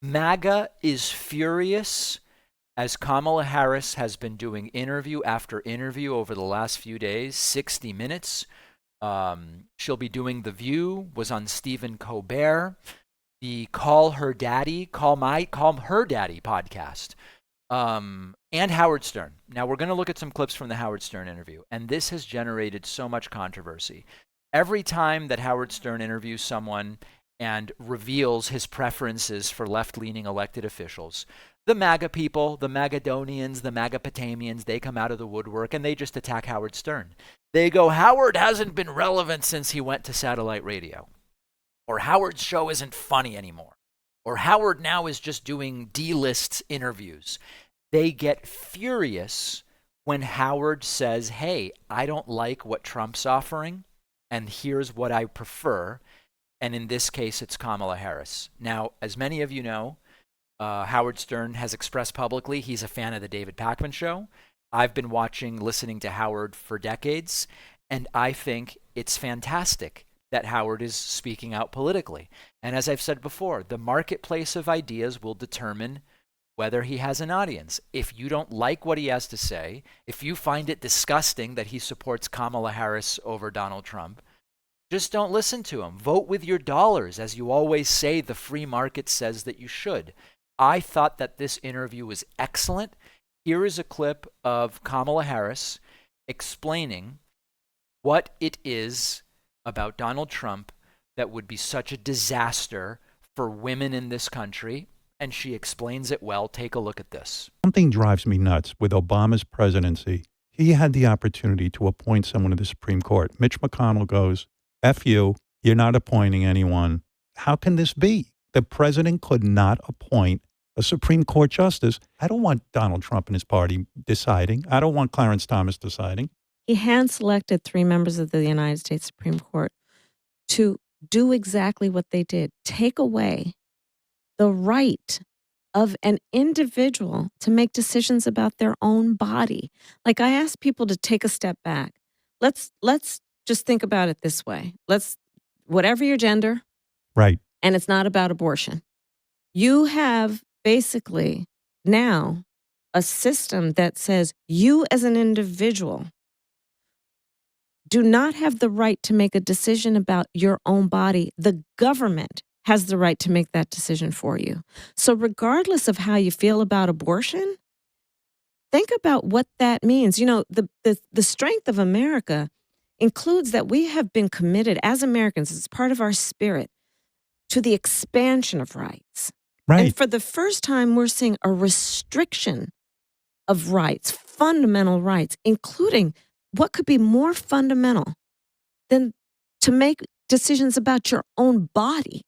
MAGA is furious as Kamala Harris has been doing interview after interview over the last few days, 60 Minutes. She'll be doing The View, was on Stephen Colbert, the Call Her Daddy podcast, and Howard Stern. Now, we're going to look at some clips from the Howard Stern interview, and this has generated so much controversy. Every time that Howard Stern interviews someone and reveals his preferences for left-leaning elected officials, the MAGA people, the Magadonians, the Magapotamians, they come out of the woodwork and they just attack Howard Stern. They go, Howard hasn't been relevant since he went to satellite radio. Or Howard's show isn't funny anymore. Or Howard now is just doing D-list interviews. They get furious when Howard says, hey, I don't like what Trump's offering, and here's what I prefer. And in this case, it's Kamala Harris. Now, as many of you know, Howard Stern has expressed publicly he's a fan of the David Pakman Show. I've been listening to Howard for decades, and I think it's fantastic that Howard is speaking out politically. And as I've said before, the marketplace of ideas will determine whether he has an audience. If you don't like what he has to say, if you find it disgusting that he supports Kamala Harris over Donald Trump, just don't listen to him. Vote with your dollars, as you always say the free market says that you should. I thought that this interview was excellent. Here is a clip of Kamala Harris explaining what it is about Donald Trump that would be such a disaster for women in this country, and she explains it well. Take a look at this. Something drives me nuts with Obama's presidency. He had the opportunity to appoint someone to the Supreme Court. Mitch McConnell goes, F you, you're not appointing anyone. How can this be? The president could not appoint a Supreme Court justice. I don't want Donald Trump and his party deciding. I don't want Clarence Thomas deciding. He hand-selected 3 members of the United States Supreme Court to do exactly what they did. Take away the right of an individual to make decisions about their own body. Like, I ask people to take a step back. Let's just think about it this way. Whatever your gender. Right. And it's not about abortion. You have basically now a system that says you as an individual do not have the right to make a decision about your own body. The government has the right to make that decision for you. So regardless of how you feel about abortion, think about what that means. You know, the strength of America includes that we have been committed as Americans, as part of our spirit, to the expansion of rights. Right. And for the first time, we're seeing a restriction of rights, fundamental rights, including what could be more fundamental than to make decisions about your own body.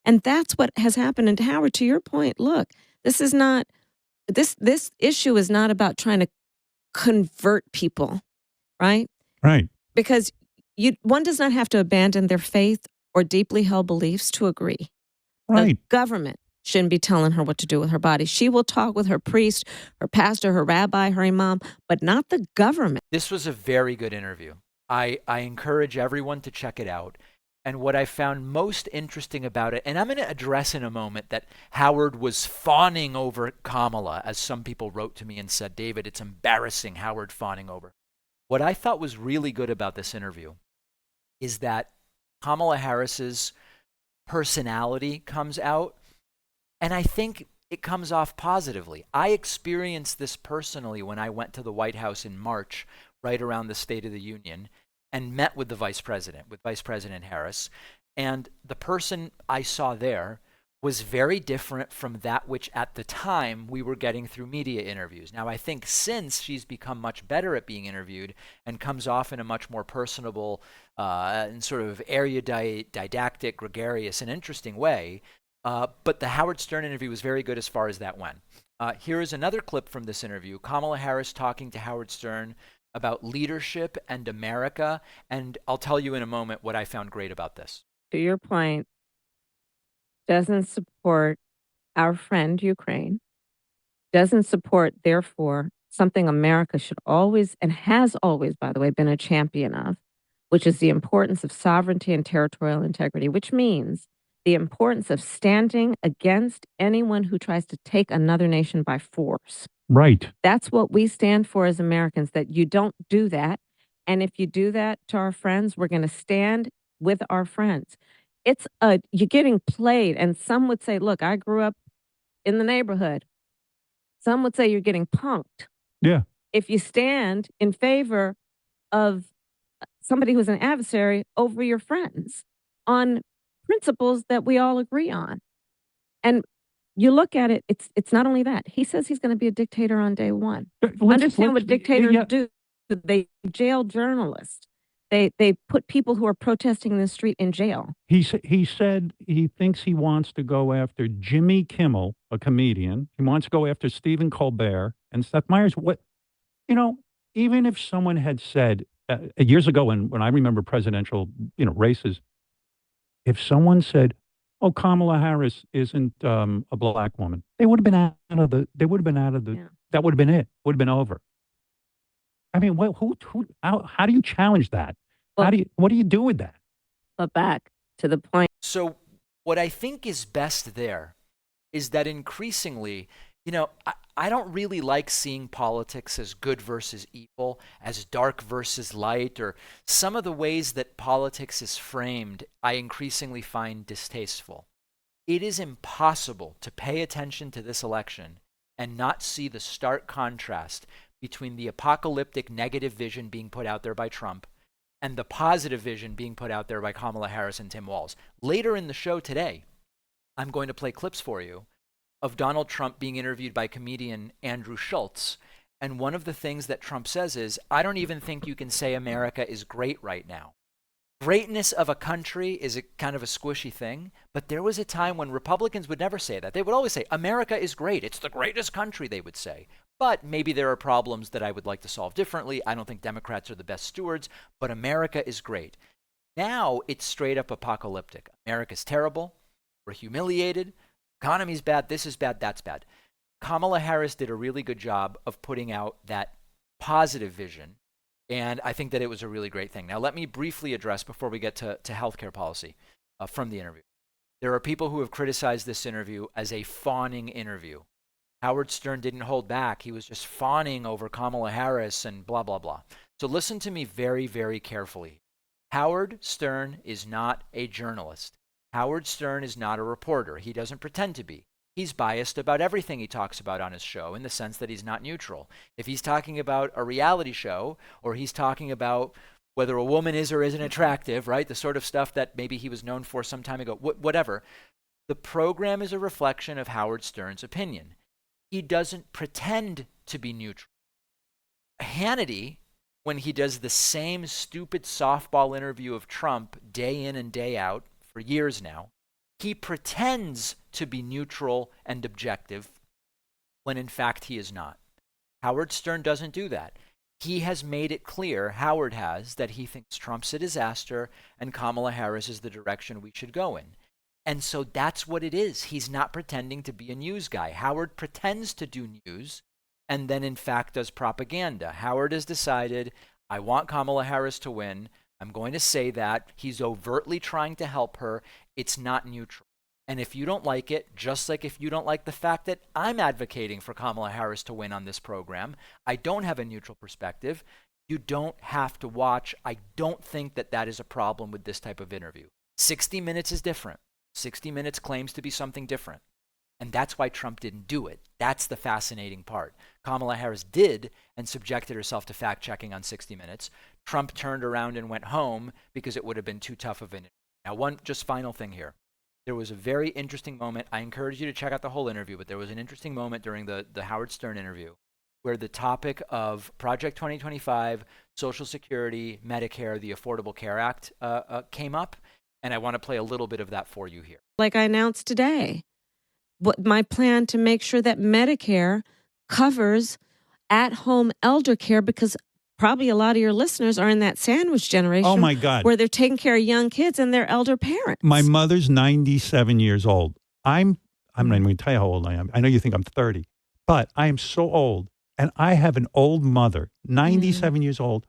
And that's what has happened. And Howard, to your point, look, this issue is not about trying to convert people, right? Right. Because one does not have to abandon their faith or deeply held beliefs to agree. Right. The government shouldn't be telling her what to do with her body. She will talk with her priest, her pastor, her rabbi, her imam, but not the government. This was a very good interview. I encourage everyone to check it out. And what I found most interesting about it, and I'm going to address in a moment that Howard was fawning over Kamala, as some people wrote to me and said, David, it's embarrassing, Howard fawning over. What I thought was really good about this interview is that Kamala Harris's personality comes out, and I think it comes off positively. I experienced this personally when I went to the White House in March, right around the State of the Union, and met with Vice President Harris. And the person I saw there was very different from that which at the time we were getting through media interviews. Now, I think since she's become much better at being interviewed and comes off in a much more personable and sort of erudite, didactic, gregarious, and interesting way. But the Howard Stern interview was very good as far as that went. Here is another clip from this interview. Kamala Harris talking to Howard Stern about leadership and America. And I'll tell you in a moment what I found great about this. To your point, doesn't support our friend Ukraine, doesn't support, therefore, something America should always, and has always, by the way, been a champion of, which is the importance of sovereignty and territorial integrity, which means the importance of standing against anyone who tries to take another nation by force. Right. That's what we stand for as Americans, that you don't do that. And if you do that to our friends, we're going to stand with our friends. You're getting played. And some would say, look, I grew up in the neighborhood. Some would say you're getting punked. Yeah. If you stand in favor of somebody who's an adversary over your friends on principles that we all agree on. And you look at it, it's not only that. He says he's going to be a dictator on day one. Understand what dictators do. They jail journalists. They put people who are protesting in the street in jail. He said he thinks he wants to go after Jimmy Kimmel, a comedian. He wants to go after Stephen Colbert and Seth Meyers. Even if someone had said years ago when I remember presidential races, if someone said, "Oh, Kamala Harris isn't a black woman," they would have been out of the. They would have been out of the. Yeah. That would have been it. Would have been over. I mean, how do you challenge that? Well, What do you do with that? But back to the point. So what I think is best there is that increasingly, I don't really like seeing politics as good versus evil, as dark versus light, or some of the ways that politics is framed, I increasingly find distasteful. It is impossible to pay attention to this election and not see the stark contrast between the apocalyptic negative vision being put out there by Trump and the positive vision being put out there by Kamala Harris and Tim Walz. Later in the show today, I'm going to play clips for you of Donald Trump being interviewed by comedian Andrew Schultz. And one of the things that Trump says is, I don't even think you can say America is great right now. Greatness of a country is a kind of a squishy thing, but there was a time when Republicans would never say that. They would always say, America is great. It's the greatest country, they would say. But maybe there are problems that I would like to solve differently. I don't think Democrats are the best stewards, but America is great. Now it's straight up apocalyptic. America's terrible. We're humiliated. Economy's bad. This is bad. That's bad. Kamala Harris did a really good job of putting out that positive vision. And I think that it was a really great thing. Now, let me briefly address, before we get to healthcare policy from the interview. There are people who have criticized this interview as a fawning interview. Howard Stern didn't hold back. He was just fawning over Kamala Harris and blah, blah, blah. So listen to me very, very carefully. Howard Stern is not a journalist. Howard Stern is not a reporter. He doesn't pretend to be. He's biased about everything he talks about on his show in the sense that he's not neutral. If he's talking about a reality show, or he's talking about whether a woman is or isn't attractive, right? The sort of stuff that maybe he was known for some time ago, whatever. The program is a reflection of Howard Stern's opinion. He doesn't pretend to be neutral. Hannity, when he does the same stupid softball interview of Trump day in and day out for years now, he pretends to be neutral and objective when in fact he is not. Howard Stern doesn't do that. He has made it clear, Howard has, that he thinks Trump's a disaster and Kamala Harris is the direction we should go in. And so that's what it is. He's not pretending to be a news guy. Howard pretends to do news and then in fact does propaganda. Howard has decided, I want Kamala Harris to win. I'm going to say that. He's overtly trying to help her. It's not neutral. And if you don't like it, just like if you don't like the fact that I'm advocating for Kamala Harris to win on this program, I don't have a neutral perspective, you don't have to watch. I don't think that that is a problem with this type of interview. 60 Minutes is different. 60 Minutes claims to be something different. And that's why Trump didn't do it. That's the fascinating part. Kamala Harris did and subjected herself to fact-checking on 60 Minutes. Trump turned around and went home because it would have been too tough of an interview. Now, one just final thing here. There was a very interesting moment. I encourage you to check out the whole interview, but there was an interesting moment during the Howard Stern interview where the topic of Project 2025, Social Security, Medicare, the Affordable Care Act came up. And I want to play a little bit of that for you here. Like I announced today, my plan to make sure that Medicare covers at-home elder care, because probably a lot of your listeners are in that sandwich generation. Oh, my God. Where they're taking care of young kids and their elder parents. My mother's 97 years old. I'm not even going to tell you how old I am. I know you think I'm 30, but I am so old. And I have an old mother, 97 years old.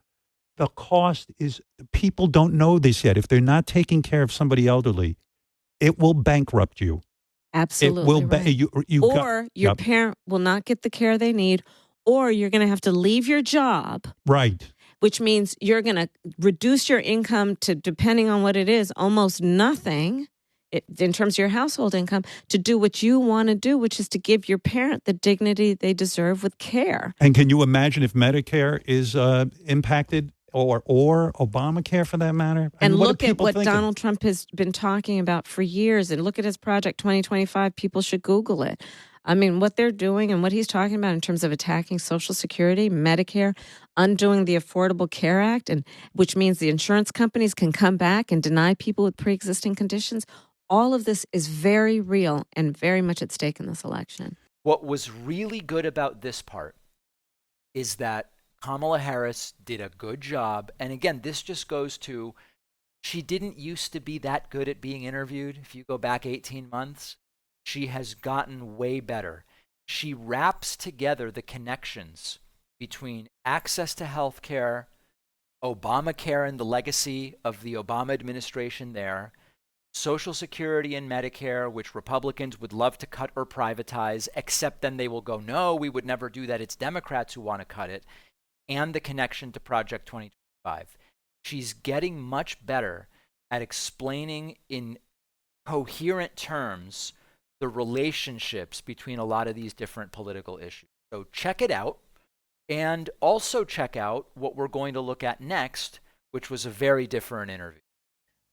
The cost is, people don't know this yet. If they're not taking care of somebody elderly, it will bankrupt you. Absolutely It will right. you got, Or your yep, parent will not get the care they need, or you're going to have to leave your job, right. which means you're going to reduce your income to, depending on what it is, almost nothing in terms of your household income to do what you want to do, which is to give your parent the dignity they deserve with care. And can you imagine if Medicare is impacted or Obamacare for that matter? I And mean, what are look at people what thinking? Donald Trump has been talking about for years. And look at his Project 2025. People should Google it. I mean, what they're doing and what he's talking about in terms of attacking Social Security, Medicare, undoing the Affordable Care Act, and which means the insurance companies can come back and deny people with pre-existing conditions. All of this is very real and very much at stake in this election. What was really good about this part is that Kamala Harris did a good job. And again, this just goes to she didn't used to be that good at being interviewed. If you go back 18 months, she has gotten way better. She wraps together the connections between access to health care, Obamacare and the legacy of the Obama administration there, Social Security and Medicare, which Republicans would love to cut or privatize, except then they will go, no, we would never do that. It's Democrats who want to cut it, and the connection to Project 2025. She's getting much better at explaining in coherent terms the relationships between a lot of these different political issues. So check it out, and also check out what we're going to look at next, which was a very different interview.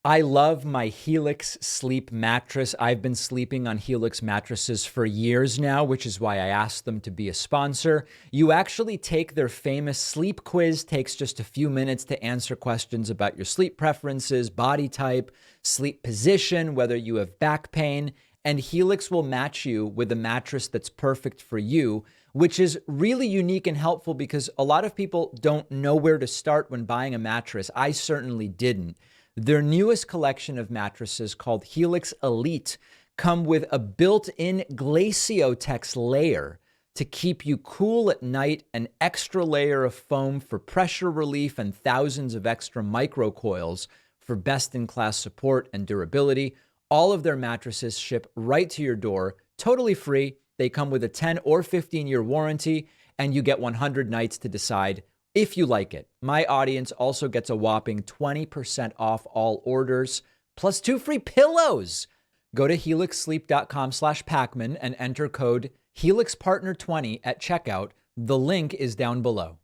I love my Helix sleep mattress. I've been sleeping on Helix mattresses for years now, which is why I asked them to be a sponsor. You actually take their famous sleep quiz, takes just a few minutes to answer questions about your sleep preferences, body type, sleep position, whether you have back pain, and Helix will match you with a mattress that's perfect for you, which is really unique and helpful because a lot of people don't know where to start when buying a mattress. I certainly didn't. Their newest collection of mattresses, called Helix Elite, come with a built-in Glaciotex layer to keep you cool at night, an extra layer of foam for pressure relief, and thousands of extra microcoils for best-in-class support and durability. All of their mattresses ship right to your door, totally free. They come with a 10 or 15-year warranty, and you get 100 nights to decide if you like it. My audience also gets a whopping 20% off all orders, plus 2 free pillows. Go to helixsleep.com/Pacman and enter code HelixPartner20 at checkout. The link is down below.